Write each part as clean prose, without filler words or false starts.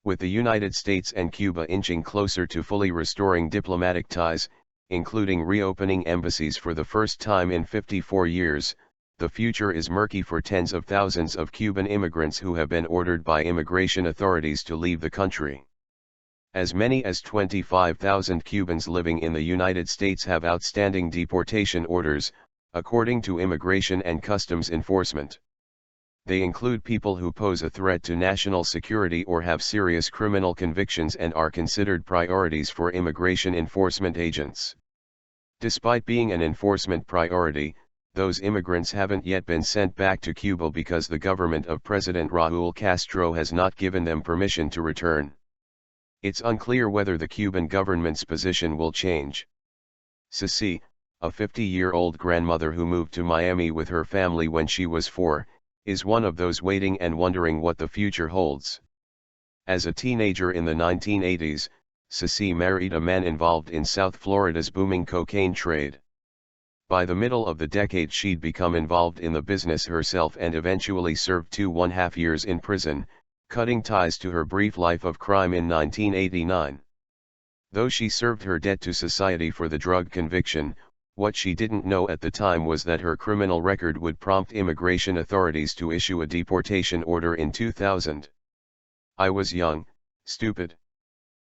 With the United States and Cuba inching closer to fully restoring diplomatic ties, including reopening embassies for the first time in 54 years, the future is murky for tens of thousands of Cuban immigrants who have been ordered by immigration authorities to leave the country. As many as 25,000 Cubans living in the United States have outstanding deportation orders, according to Immigration and Customs Enforcement. They include people who pose a threat to national security or have serious criminal convictions and are considered priorities for immigration enforcement agents. Despite being an enforcement priority, those immigrants haven't yet been sent back to Cuba because the government of President Raul Castro has not given them permission to return. It's unclear whether the Cuban government's position will change. Ceci, a 50-year-old grandmother who moved to Miami with her family when she was 4, is one of those waiting and wondering what the future holds. As a teenager in the 1980s, Ceci married a man involved in South Florida's booming cocaine trade. By the middle of the decade she'd become involved in the business herself and eventually served 2.5 years in prison, cutting ties to her brief life of crime in 1989. Though she served her debt to society for the drug conviction, what she didn't know at the time was that her criminal record would prompt immigration authorities to issue a deportation order in 2000. "I was young, stupid.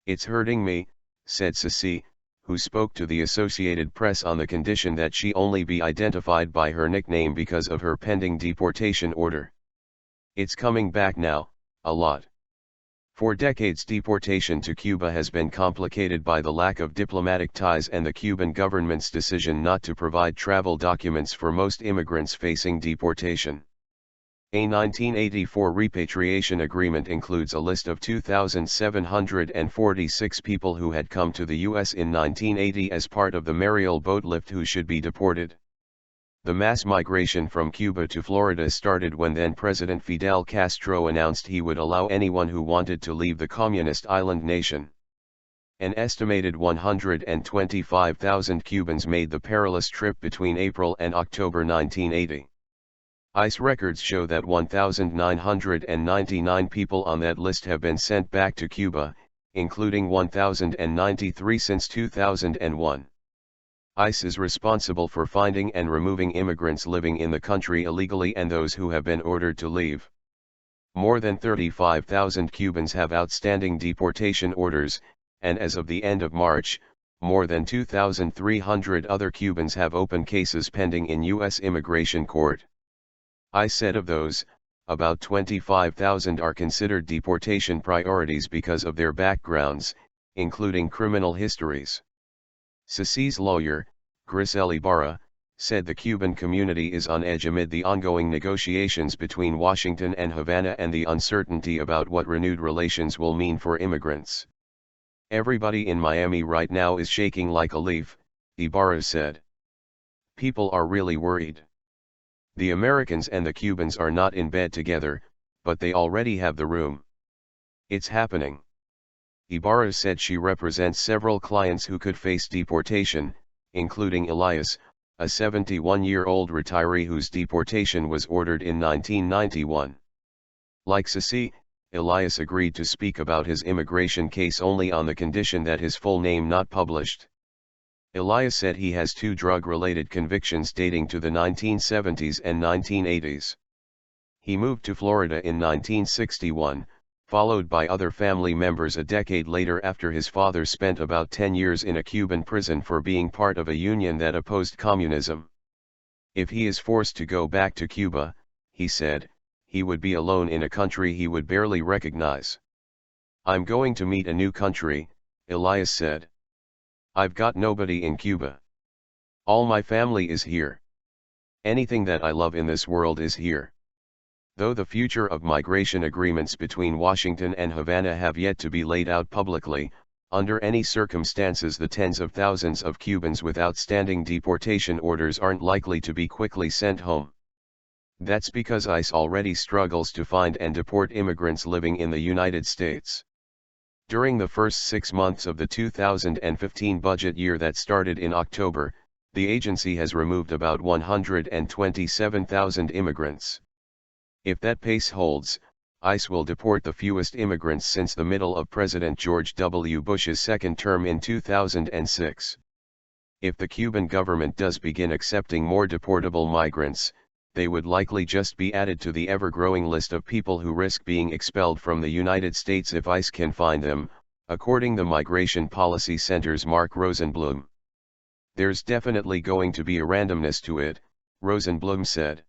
It's hurting me," said Ceci, who spoke to the Associated Press on the condition that she only be identified by her nickname because of her pending deportation order. "It's coming back now, a lot. For decades deportation to Cuba has been complicated by the lack of diplomatic ties and the Cuban government's decision not to provide travel documents for most immigrants facing deportation. A 1984 repatriation agreement includes a list of 2,746 people who had come to the U.S. in 1980 as part of the Mariel boat lift who should be deported. The mass migration from Cuba to Florida started when then-President Fidel Castro announced he would allow anyone who wanted to leave the communist island nation. An estimated 125,000 Cubans made the perilous trip between April and October 1980. ICE records show that 1,999 people on that list have been sent back to Cuba, including 1,093 since 2001. ICE is responsible for finding and removing immigrants living in the country illegally and those who have been ordered to leave. More than 35,000 Cubans have outstanding deportation orders, and as of the end of March, more than 2,300 other Cubans have open cases pending in U.S. Immigration Court. ICE said of those, about 25,000 are considered deportation priorities because of their backgrounds, including criminal histories. Ceci's lawyer, Grisel Ibarra, said the Cuban community is on edge amid the ongoing negotiations between Washington and Havana and the uncertainty about what renewed relations will mean for immigrants. "Everybody in Miami right now is shaking like a leaf," Ibarra said. "People are really worried. The Americans and the Cubans are not in bed together, but they already have the room. It's happening." Ibarra said she represents several clients who could face deportation, including Elias, a 71-year-old retiree whose deportation was ordered in 1991. Like Ceci, Elias agreed to speak about his immigration case only on the condition that his full name not published. Elias said he has 2 drug-related convictions dating to the 1970s and 1980s. He moved to Florida in 1961, followed by other family members a decade later after his father spent about 10 years in a Cuban prison for being part of a union that opposed communism. "If he is forced to go back to Cuba," he said, "he would be alone in a country he would barely recognize. I'm going to meet a new country," Elias said. "I've got nobody in Cuba. All my family is here. Anything that I love in this world is here." Though the future of migration agreements between Washington and Havana have yet to be laid out publicly, under any circumstances the tens of thousands of Cubans with outstanding deportation orders aren't likely to be quickly sent home. That's because ICE already struggles to find and deport immigrants living in the United States. During the first 6 months of the 2015 budget year that started in October, the agency has removed about 127,000 immigrants. If that pace holds, ICE will deport the fewest immigrants since the middle of President George W. Bush's second term in 2006. If the Cuban government does begin accepting more deportable migrants, they would likely just be added to the ever-growing list of people who risk being expelled from the United States if ICE can find them, according to Migration Policy Center's Mark Rosenblum. There's definitely going to be a randomness to it, Rosenblum said.